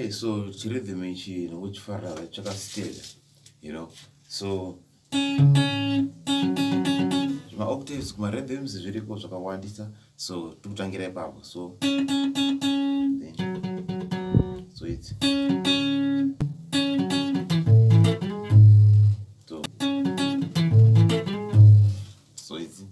Okay, so rhythm ichi nokuchifara chakasitela, so octaves kuma rhythms zviriko zvakawandisa, so tikutangira ipapo. So it's so it's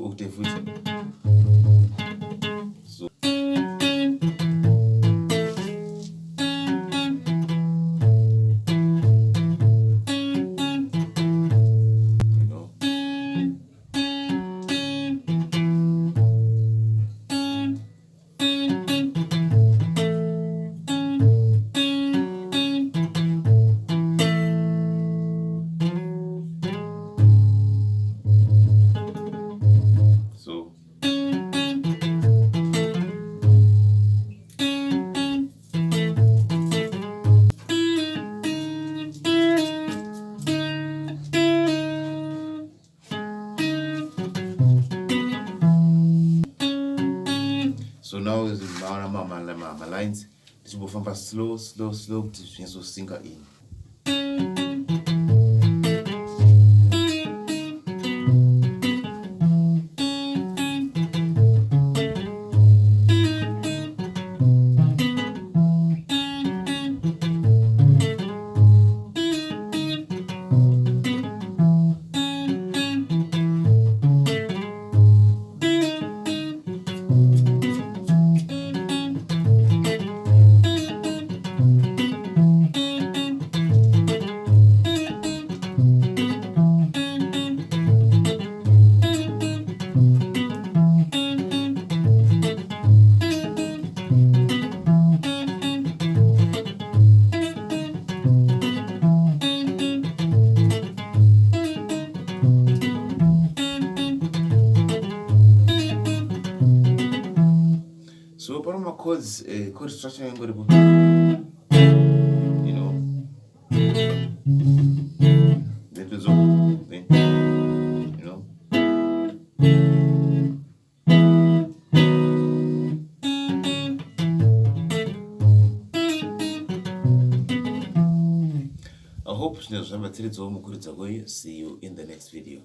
octave with so So now is my lines. This will from slow, to so sink in. So part of my chords, chord structure I'm going to that was all, I hope see you in the next video.